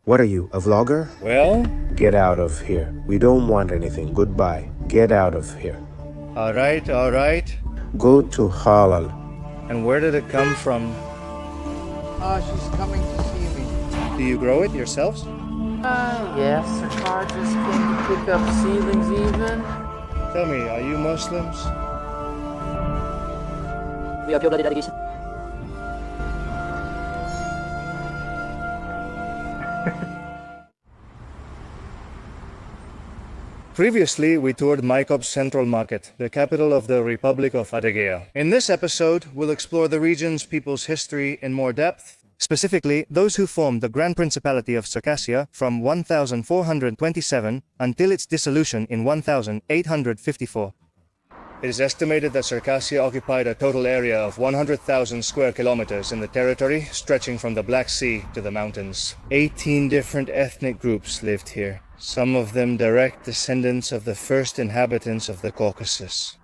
What are you, a vlogger? Well, Get out of here. We don't want anything. Goodbye. Get out of here. alright, alright. Go to Halal. And where did it come from? She's coming to see me. Do you grow it yourselves? Yes, Circassians can pick up seedlings even. Tell me, are you Muslims? We are pure-blooded Adygea. Previously, we toured Maikop's Central Market, the capital of the Republic of Adygea. In this episode, we'll explore the region's people's history in more depth, specifically those who formed the Grand Principality of Circassia from 1427 until its dissolution in 1854. It is estimated that Circassia occupied a total area of 100,000 square kilometers in the territory stretching from the Black Sea to the mountains. 18 different ethnic groups lived here, some of them direct descendants of the first inhabitants of the Caucasus.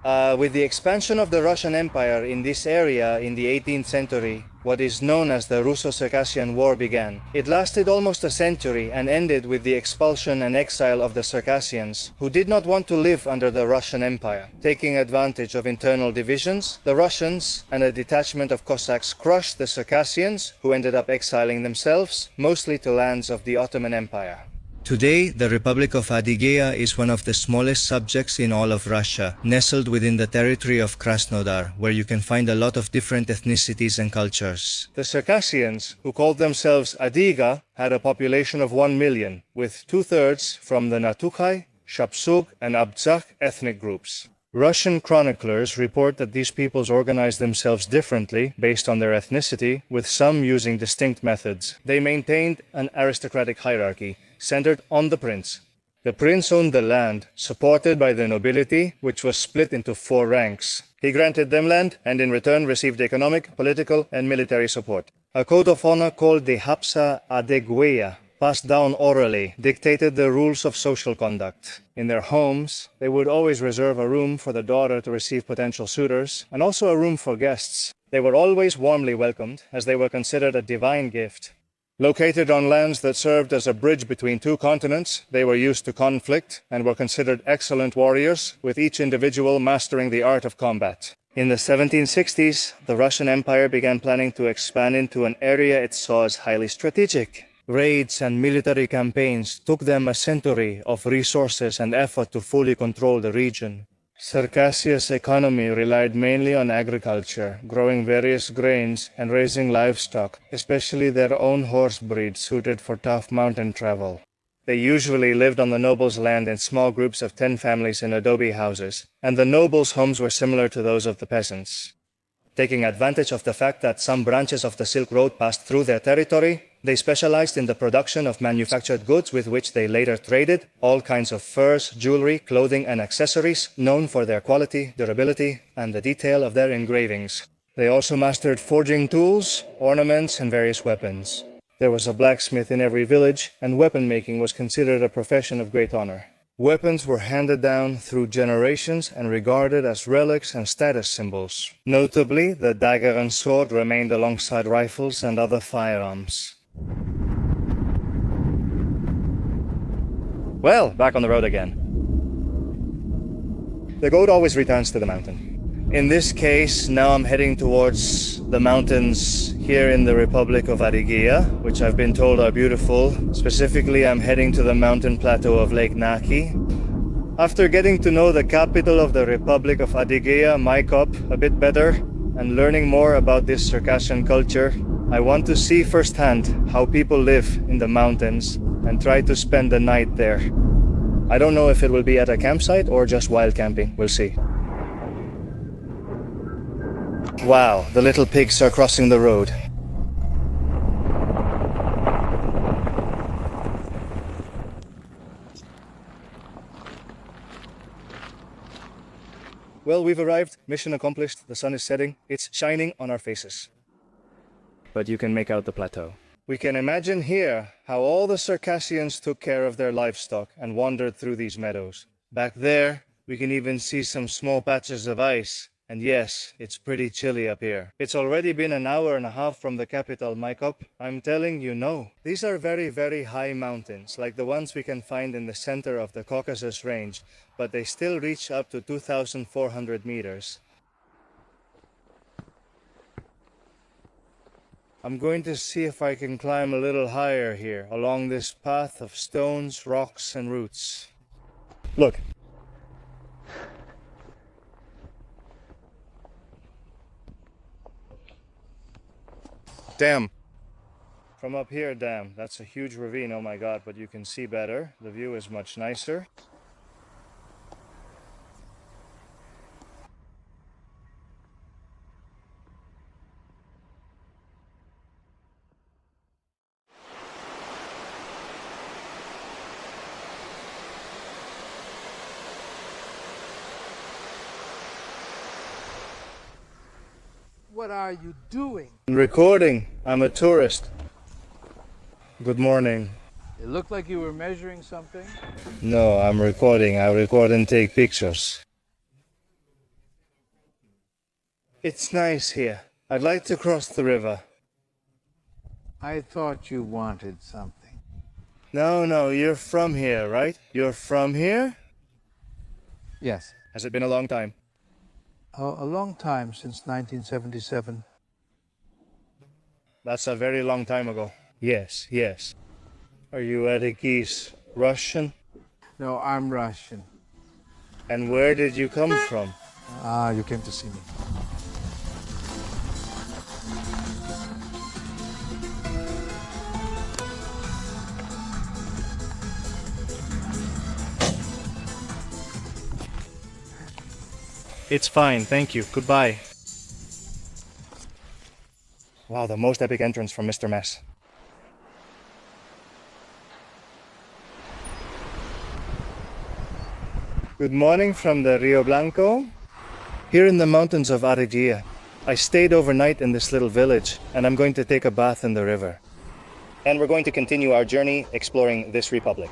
With the expansion of the Russian Empire in this area in the 18th century, what is known as the Russo-Circassian War began. It lasted almost a century and ended with the expulsion and exile of the Circassians, who did not want to live under the Russian Empire. Taking advantage of internal divisions, the Russians and a detachment of Cossacks crushed the Circassians, who ended up exiling themselves, mostly to lands of the Ottoman Empire. Today, the Republic of Adygea is one of the smallest subjects in all of Russia, nestled within the territory of Krasnodar, where you can find a lot of different ethnicities and cultures. The Circassians, who called themselves Adygea, had a population of 1 million, with 2/3 from the Natukhai, Shapsug, and Abzakh ethnic groups. Russian chroniclers report that these peoples organized themselves differently based on their ethnicity, with some using distinct methods. They maintained an aristocratic hierarchy, centered on the prince. The prince owned the land, supported by the nobility, which was split into 4 ranks. He granted them land, and in return received economic, political, and military support. A code of honor called the Hapsa Adygea, passed down orally, dictated the rules of social conduct. In their homes, they would always reserve a room for the daughter to receive potential suitors, and also a room for guests. They were always warmly welcomed, as they were considered a divine gift. Located on lands that served as a bridge between 2 continents, they were used to conflict and were considered excellent warriors, with each individual mastering the art of combat. In the 1760s, the Russian Empire began planning to expand into an area it saw as highly strategic. Raids and military campaigns took them a century of resources and effort to fully control the region. Circassia's economy relied mainly on agriculture, growing various grains and raising livestock, especially their own horse breeds suited for tough mountain travel. They usually lived on the nobles' land in small groups of 10 families in adobe houses, and the nobles' homes were similar to those of the peasants. Taking advantage of the fact that some branches of the Silk Road passed through their territory, they specialized in the production of manufactured goods with which they later traded, all kinds of furs, jewelry, clothing, and accessories, known for their quality, durability, and the detail of their engravings. They also mastered forging tools, ornaments, and various weapons. There was a blacksmith in every village, and weapon making was considered a profession of great honor. Weapons were handed down through generations and regarded as relics and status symbols. Notably, the dagger and sword remained alongside rifles and other firearms. Well, back on the road again. The goat always returns to the mountain. In this case, now I'm heading towards the mountains here in the Republic of Adygea, which I've been told are beautiful. Specifically, I'm heading to the mountain plateau of Lake Naki. After getting to know the capital of the Republic of Adygea, Maikop, a bit better, and learning more about this Circassian culture, I want to see firsthand how people live in the mountains and try to spend the night there. I don't know if it will be at a campsite or just wild camping. We'll see. Wow, the little pigs are crossing the road. Well, we've arrived. Mission accomplished. The sun is setting. It's shining on our faces. But you can make out the plateau. We can imagine here how all the Circassians took care of their livestock and wandered through these meadows. Back there, we can even see some small patches of ice And yes, it's pretty chilly up here. It's already been an hour and a half from the capital, Maikop. I'm telling you, no. These are very, very high mountains, like the ones we can find in the center of the Caucasus Range, but they still reach up to 2,400 meters. I'm going to see if I can climb a little higher here, along this path of stones, rocks, and roots. Look. Damn. From up here, damn, that's a huge ravine, oh my god, but you can see better. The view is much nicer. What are you doing? Recording. I'm a tourist. Good morning. It looked like you were measuring something. No, I'm recording. I record and take pictures. It's nice here. I'd like to cross the river. I thought you wanted something. No, you're from here, right? You're from here? Yes. Has it been a long time? A long time, since 1977. That's a very long time ago. Yes. Are you Adygea Russian? No, I'm Russian. And where did you come from? You came to see me. It's fine, thank you. Goodbye. Wow, the most epic entrance from Mr. Mess. Good morning from the Rio Blanco. Here in the mountains of Adygea. I stayed overnight in this little village, and I'm going to take a bath in the river. And we're going to continue our journey exploring this republic.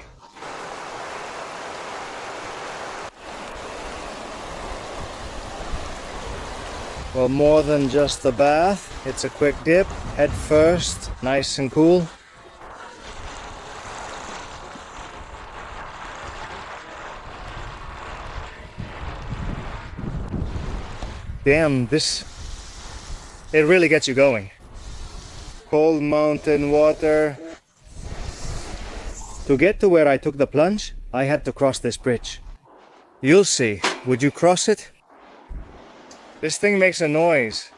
Well, more than just the bath, it's a quick dip, head first, nice and cool. Damn, it really gets you going. Cold mountain water. To get to where I took the plunge, I had to cross this bridge. You'll see. Would you cross it? This thing makes a noise.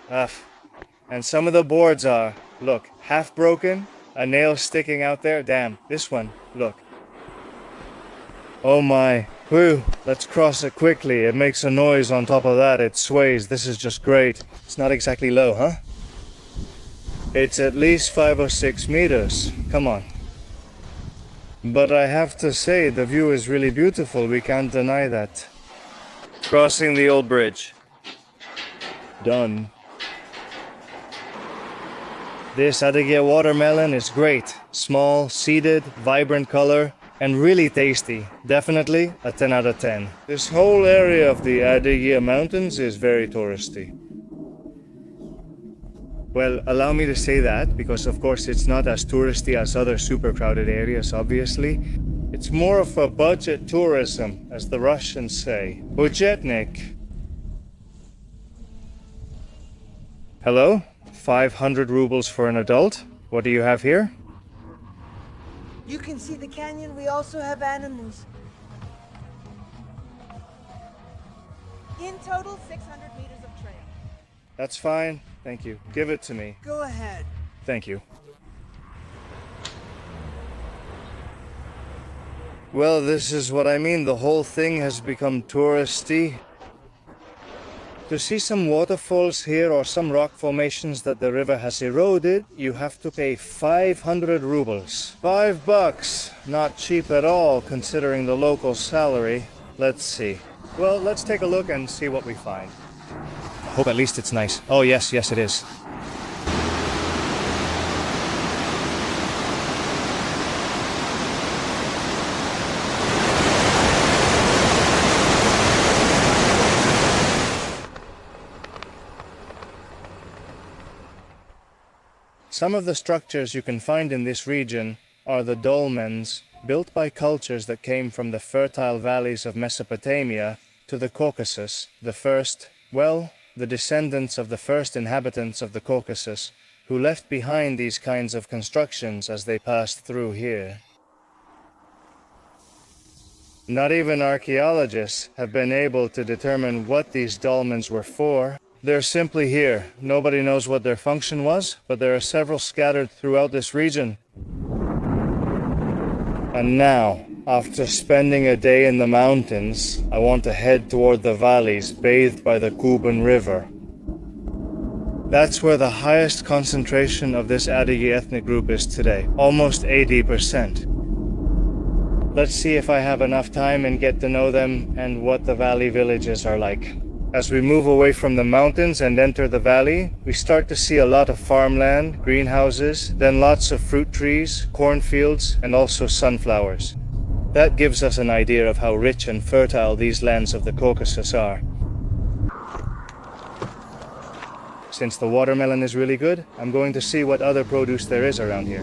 And some of the boards are, look, half broken, a nail sticking out there. Damn, this one, look. Oh my, whew, let's cross it quickly. It makes a noise on top of that, it sways. This is just great. It's not exactly low, huh? It's at least 5 or 6 meters. Come on. But I have to say, the view is really beautiful. We can't deny that. Crossing the old bridge. Done. This Adygea watermelon is great. Small, seeded, vibrant color, and really tasty. Definitely a 10 out of 10. This whole area of the Adygea mountains is very touristy. Well, allow me to say that, because of course it's not as touristy as other super crowded areas, obviously. It's more of a budget tourism, as the Russians say. Budgetnik. Hello? 500 rubles for an adult. What do you have here? You can see the canyon. We also have animals. In total, 600 meters of trail. That's fine. Thank you. Give it to me. Go ahead. Thank you. Well, this is what I mean. The whole thing has become touristy. To see some waterfalls here or some rock formations that the river has eroded, you have to pay 500 rubles. $5. Not cheap at all, considering the local salary. Let's see. Well, let's take a look and see what we find. Hope at least it's nice. Oh, yes, it is. Some of the structures you can find in this region are the dolmens, built by cultures that came from the fertile valleys of Mesopotamia to the Caucasus, the descendants of the first inhabitants of the Caucasus, who left behind these kinds of constructions as they passed through here. Not even archaeologists have been able to determine what these dolmens were for. They're simply here. Nobody knows what their function was, but there are several scattered throughout this region. And now, after spending a day in the mountains, I want to head toward the valleys bathed by the Kuban River. That's where the highest concentration of this Adygea ethnic group is today, almost 80%. Let's see if I have enough time and get to know them and what the valley villages are like. As we move away from the mountains and enter the valley, we start to see a lot of farmland, greenhouses, then lots of fruit trees, cornfields, and also sunflowers. That gives us an idea of how rich and fertile these lands of the Caucasus are. Since the watermelon is really good, I'm going to see what other produce there is around here.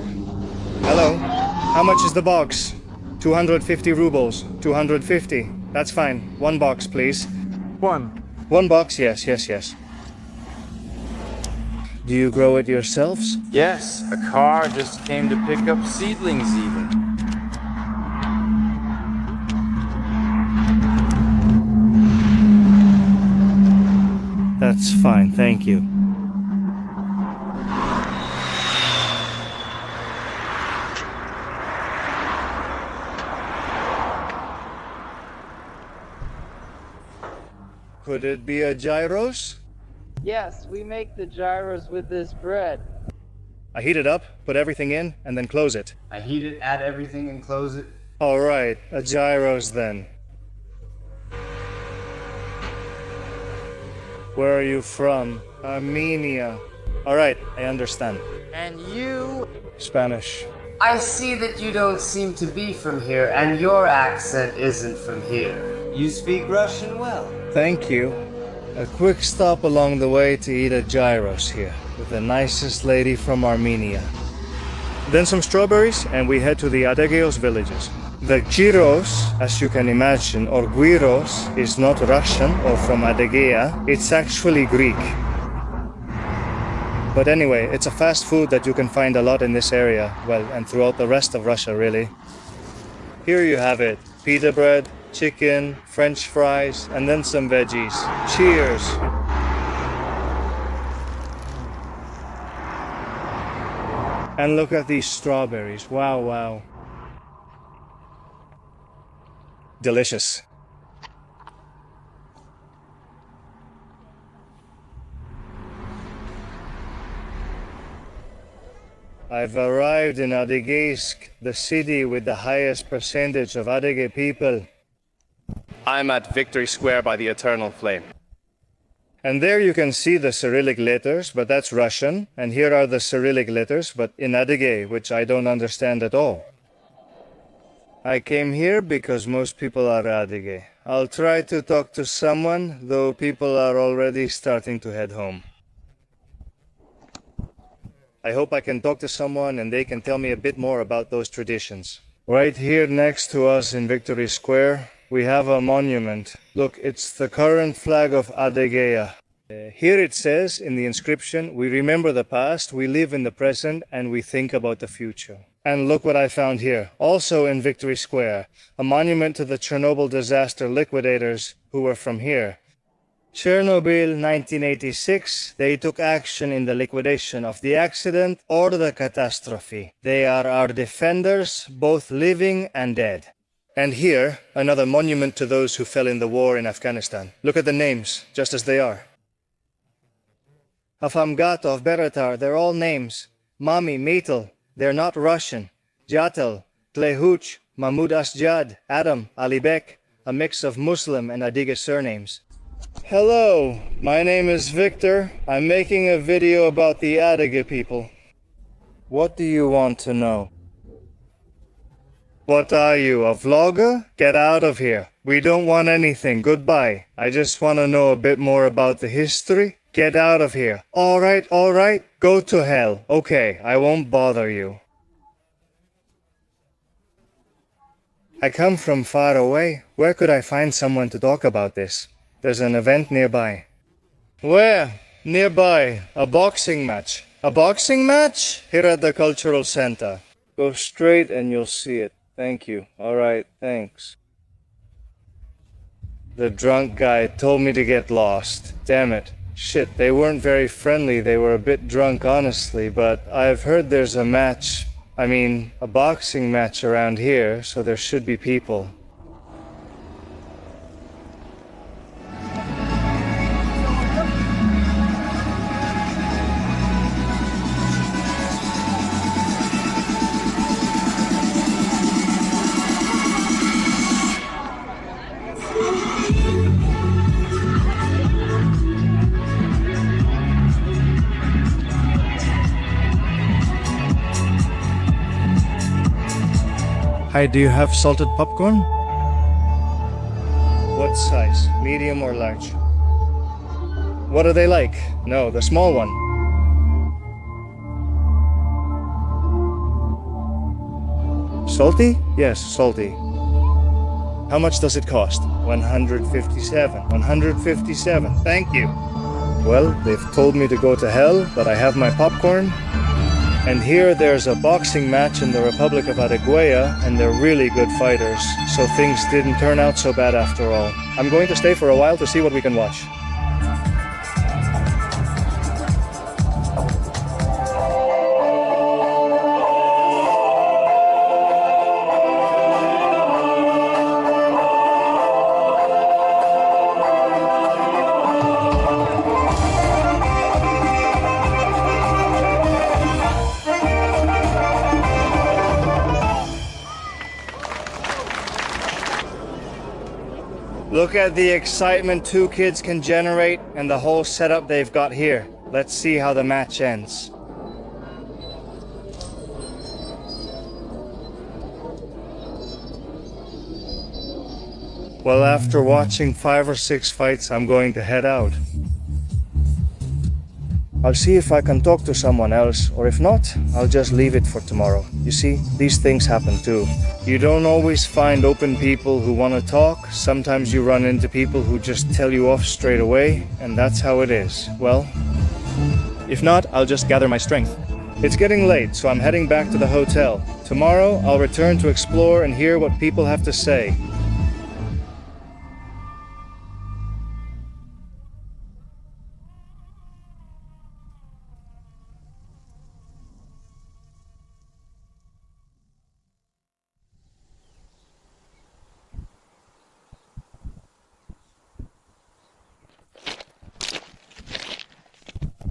Hello, how much is the box? 250 rubles. 250. That's fine. One box, please. One box, yes. Do you grow it yourselves? Yes, a car just came to pick up seedlings even. That's fine, thank you. Could it be a gyros? Yes, we make the gyros with this bread. I heat it up, put everything in, and then close it. I heat it, add everything, and close it. Alright, a gyros then. Where are you from? Armenia. Alright, I understand. And you? Spanish. I see that you don't seem to be from here, and your accent isn't from here. You speak Russian well. Thank you. A quick stop along the way to eat a gyros here, with the nicest lady from Armenia. Then some strawberries, and we head to the Adygeos villages. The gyros, as you can imagine, or gyros, is not Russian or from Adygea, it's actually Greek. But anyway, it's a fast food that you can find a lot in this area, well, and throughout the rest of Russia, really. Here you have it, pita bread, chicken, French fries, and then some veggies. Cheers! And look at these strawberries. Wow. Delicious. I've arrived in Adygeisk, the city with the highest percentage of Adyge people. I'm at Victory Square by the Eternal Flame. And there you can see the Cyrillic letters, but that's Russian. And here are the Cyrillic letters, but in Adyge, which I don't understand at all. I came here because most people are Adyge. I'll try to talk to someone, though people are already starting to head home. I hope I can talk to someone and they can tell me a bit more about those traditions. Right here next to us in Victory Square, we have a monument. Look, it's the current flag of Adygea. Here it says in the inscription, we remember the past, we live in the present, and we think about the future. And look what I found here, also in Victory Square, a monument to the Chernobyl disaster liquidators who were from here. Chernobyl 1986, they took action in the liquidation of the accident or the catastrophe. They are our defenders, both living and dead. And here, another monument to those who fell in the war in Afghanistan. Look at the names, just as they are. Afamgatov, Beretar, they're all names. Mami, Meitel, they're not Russian. Jatel, Tlehuch, Mahmud Asjad, Adam, Alibek, a mix of Muslim and Adyge surnames. Hello, my name is Victor. I'm making a video about the Adyge people. What do you want to know? What are you, a vlogger? Get out of here. We don't want anything. Goodbye. I just want to know a bit more about the history. Get out of here. All right. Go to hell. Okay, I won't bother you. I come from far away. Where could I find someone to talk about this? There's an event nearby. Where? Nearby. A boxing match. A boxing match? Here at the cultural center. Go straight and you'll see it. Thank you. All right, thanks. The drunk guy told me to get lost. Damn it. Shit, they weren't very friendly. They were a bit drunk, honestly, but I've heard there's a match. A boxing match around here, so there should be people. Hi, do you have salted popcorn? What size? Medium or large? What are they like? No, the small one. Salty? Yes, salty. How much does it cost? 157. 157. Thank you. Well, they've told me to go to hell, but I have my popcorn. And here there's a boxing match in the Republic of Adygea, and they're really good fighters, so things didn't turn out so bad after all. I'm going to stay for a while to see what we can watch. Look at the excitement two kids can generate and the whole setup they've got here. Let's see how the match ends. Well, after watching 5 or 6 fights, I'm going to head out. I'll see if I can talk to someone else, or if not, I'll just leave it for tomorrow. You see, these things happen too. You don't always find open people who want to talk. Sometimes you run into people who just tell you off straight away, and that's how it is. Well, if not, I'll just gather my strength. It's getting late, so I'm heading back to the hotel. Tomorrow, I'll return to explore and hear what people have to say.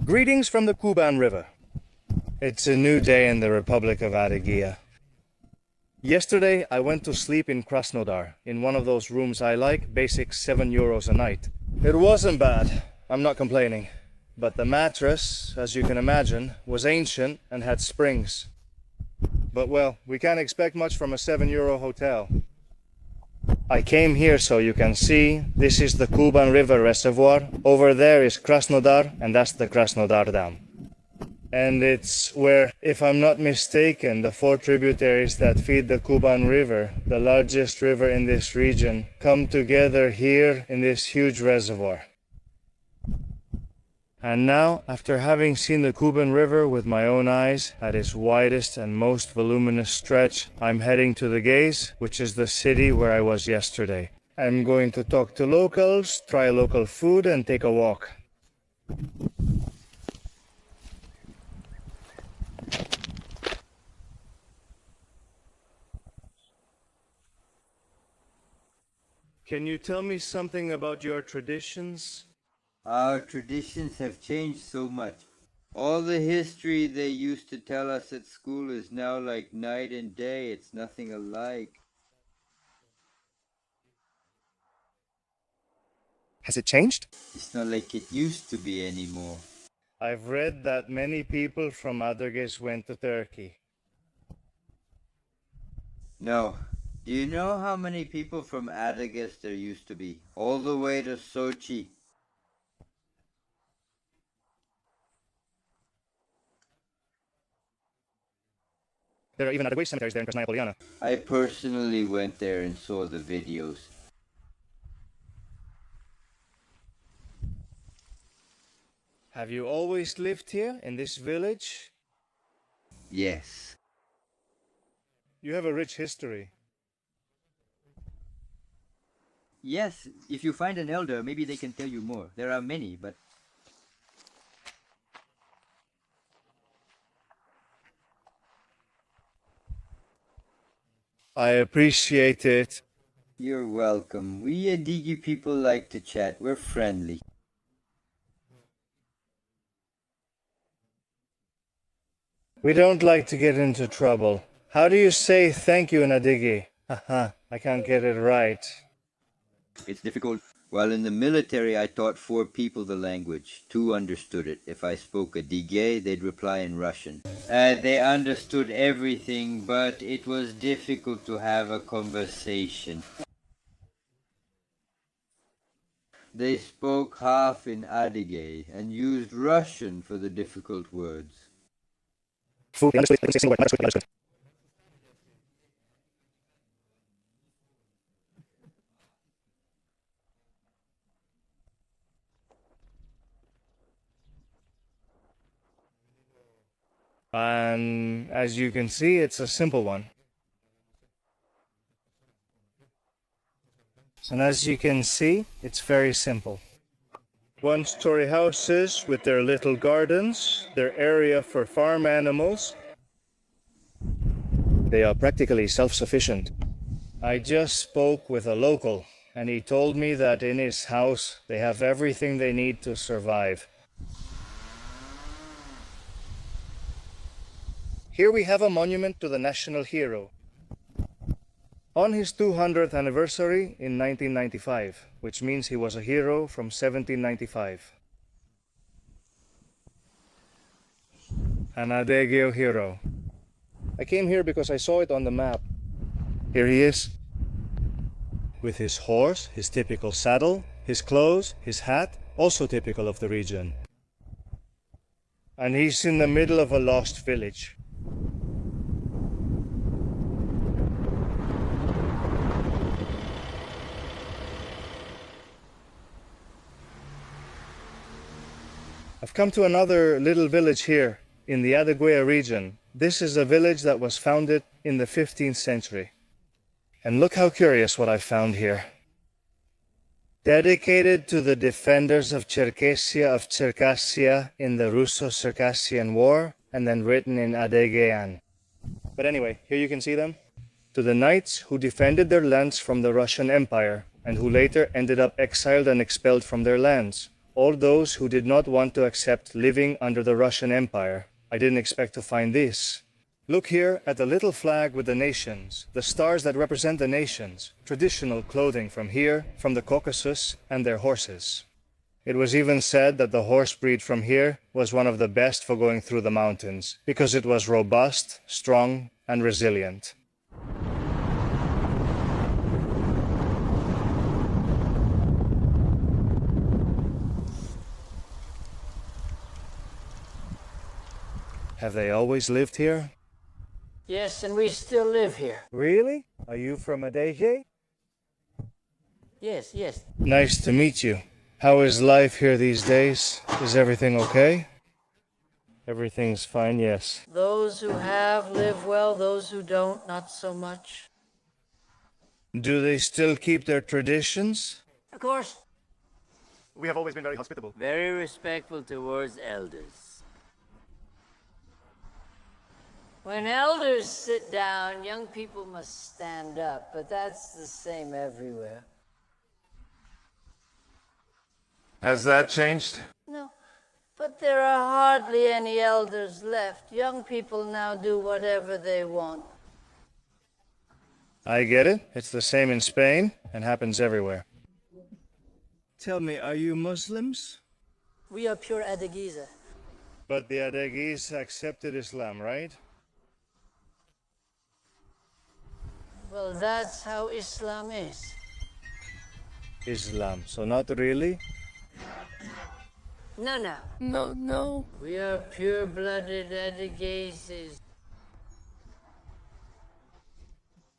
Greetings from the Kuban River. It's a new day in the Republic of Adygea. Yesterday, I went to sleep in Krasnodar, in one of those rooms I like, basic €7 a night. It wasn't bad, I'm not complaining. But the mattress, as you can imagine, was ancient and had springs. But well, we can't expect much from a €7 hotel. I came here so you can see, this is the Kuban River reservoir, over there is Krasnodar, and that's the Krasnodar Dam. And it's where, if I'm not mistaken, the 4 tributaries that feed the Kuban River, the largest river in this region, come together here in this huge reservoir. And now, after having seen the Kuban River with my own eyes at its widest and most voluminous stretch, I'm heading to the Gaze, which is the city where I was yesterday. I'm going to talk to locals, try local food, and take a walk. Can you tell me something about your traditions? Our traditions have changed so much. All the history they used to tell us at school is now like night and day. It's nothing alike. Has it changed? It's not like it used to be anymore. I've read that many people from Adygea went to Turkey. No. Do you know how many people from Adygea there used to be? All the way to Sochi. There are even Adygea cemeteries there in Krasnaya Poliana. I personally went there and saw the videos. Have you always lived here, in this village? Yes. You have a rich history. Yes, if you find an elder, maybe they can tell you more. There are many, but... I appreciate it. You're welcome. We Adygea people like to chat. We're friendly. We don't like to get into trouble. How do you say thank you in Adygea? Haha, I can't get it right. It's difficult. While in the military, I taught 4 people the language. 2 understood it. If I spoke Adygea, they'd reply in Russian. They understood everything, but it was difficult to have a conversation. They spoke half in Adygea and used Russian for the difficult words. And as you can see, it's a simple one. And as you can see, it's very simple. 1-story houses with their little gardens, their area for farm animals. They are practically self-sufficient. I just spoke with a local, and he told me that in his house they have everything they need to survive. Here we have a monument to the national hero. On his 200th anniversary in 1995, which means he was a hero from 1795. An Adygea hero. I came here because I saw it on the map. Here he is. With his horse, his typical saddle, his clothes, his hat, also typical of the region. And he's in the middle of a lost village. I've come to another little village here in the Adygea region. This is a village that was founded in the 15th century. And look how curious what I found here. Dedicated to the defenders of Circassia of Circassia in the Russo-Circassian War, and then written in Adygean. But anyway, here you can see them. To the knights who defended their lands from the Russian Empire, and who later ended up exiled and expelled from their lands. All those who did not want to accept living under the Russian Empire. I didn't expect to find this. Look here at the little flag with the nations, the stars that represent the nations, traditional clothing from here, from the Caucasus, and their horses. It was even said that the horse breed from here was one of the best for going through the mountains, because it was robust, strong, and resilient. Have they always lived here? Yes, and we still live here. Really? Are you from Adygea? Yes, yes. Nice to meet you. How is life here these days? Is everything okay? Everything's fine, yes. Those who have live well, those who don't, not so much. Do they still keep their traditions? Of course. We have always been very hospitable. Very respectful towards elders. When elders sit down, young people must stand up, but that's the same everywhere. Has that changed? No, but there are hardly any elders left. Young people now do whatever they want. I get it. It's the same in Spain and happens everywhere. Tell me, are you Muslims? We are pure Adygea. But the Adygees accepted Islam, right? Well, that's how Islam is. Islam, so not really? No, no. No. We are pure-blooded Adygeses.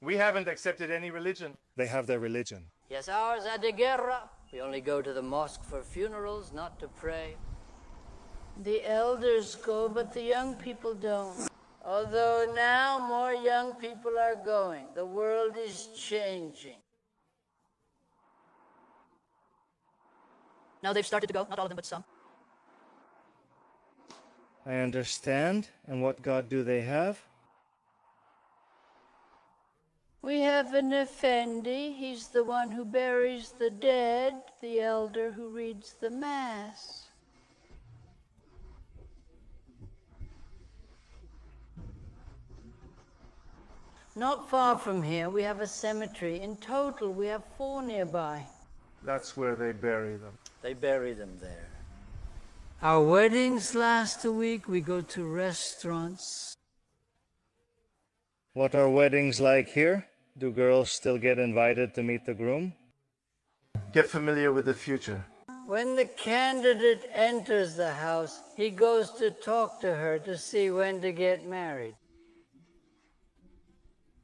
We haven't accepted any religion. They have their religion. Yes, ours Adygea. We only go to the mosque for funerals, not to pray. The elders go, but the young people don't. Although now more young people are going. The world is changing. Now they've started to go, not all of them, but some. I understand. And what God do they have? We have an Effendi. He's the one who buries the dead, the elder who reads the Mass. Not far from here, we have a cemetery. In total, we have 4 nearby. That's where they bury them. They bury them there. Our weddings last a week. We go to restaurants. What are weddings like here? Do girls still get invited to meet the groom? Get familiar with the future. When the candidate enters the house, he goes to talk to her to see when to get married.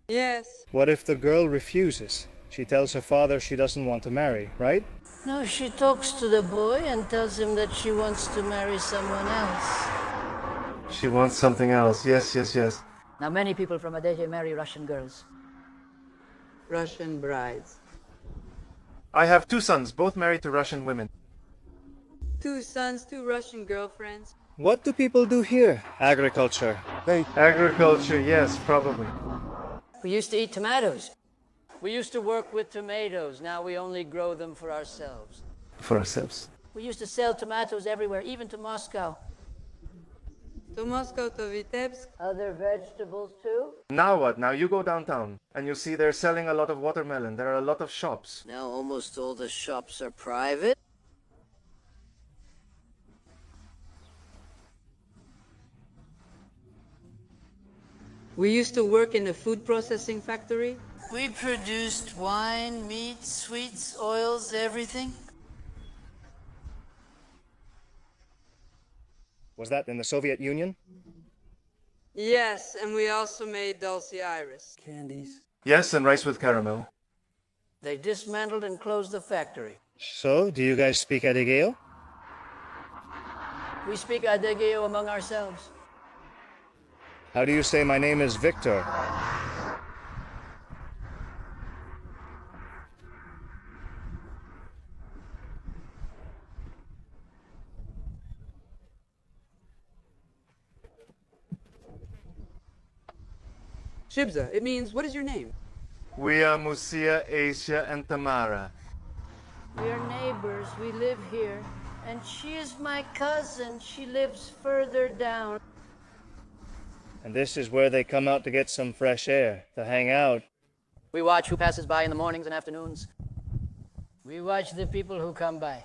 Yes. What if the girl refuses? She tells her father she doesn't want to marry, right? No, she talks to the boy and tells him that she wants to marry someone else. She wants something else. Yes, yes, yes. Now many people from Adygea marry Russian girls. Russian brides. I have 2 sons, both married to Russian women. 2 sons, 2 Russian girlfriends. What do people do here? Agriculture. Agriculture, yes, probably. We used to eat tomatoes. We used to work with tomatoes. Now we only grow them for ourselves. For ourselves. We used to sell tomatoes everywhere, even to Moscow. To Moscow, to Vitebsk. Other vegetables too? Now what? Now you go downtown and you see they're selling a lot of watermelon. There are a lot of shops. Now almost all the shops are private. We used to work in a food processing factory. We produced wine, meat, sweets, oils, everything. Was that in the Soviet Union? Yes, and we also made Dulce Iris. Candies. Yes, and rice with caramel. They dismantled and closed the factory. So, do you guys speak Adygea? We speak Adygea among ourselves. How do you say my name is Victor? Shibza, it means, what is your name? We are Musia, Asia, and Tamara. We are neighbors. We live here. And she is my cousin. She lives further down. And this is where they come out to get some fresh air, to hang out. We watch who passes by in the mornings and afternoons. We watch the people who come by.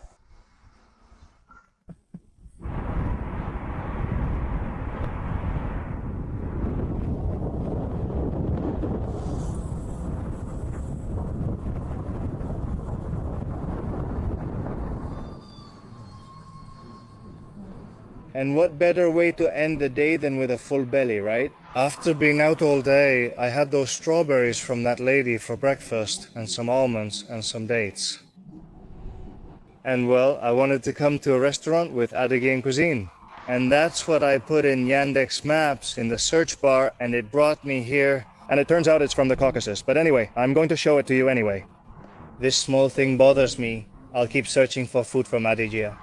And what better way to end the day than with a full belly, right? After being out all day, I had those strawberries from that lady for breakfast, and some almonds and some dates. And well, I wanted to come to a restaurant with Adygean cuisine. And that's what I put in Yandex Maps in the search bar, and it brought me here. And it turns out it's from the Caucasus. But anyway, I'm going to show it to you anyway. This small thing bothers me. I'll keep searching for food from Adygea.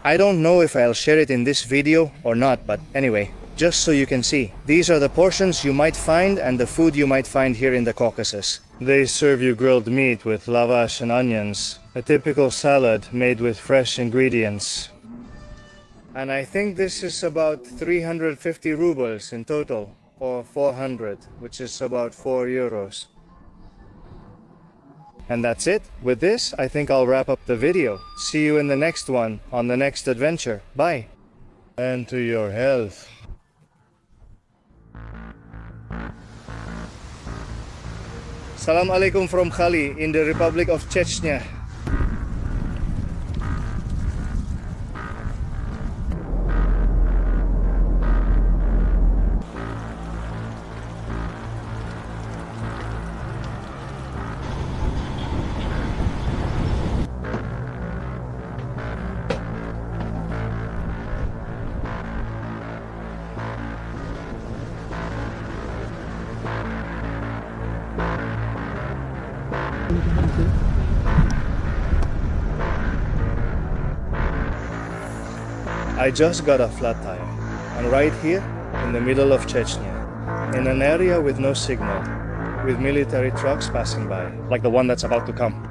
I don't know if I'll share it in this video or not, but anyway, just so you can see. These are the portions you might find and the food you might find here in the Caucasus. They serve you grilled meat with lavash and onions, a typical salad made with fresh ingredients. And I think this is about 350 rubles in total, or 400, which is about 4 euros. And that's it. With this, I think I'll wrap up the video. See you in the next one, on the next adventure. Bye. And to your health. Salam alaikum from Khali in the Republic of Chechnya. I just got a flat tire. And right here, in the middle of Chechnya, in an area with no signal, with military trucks passing by, like the one that's about to come.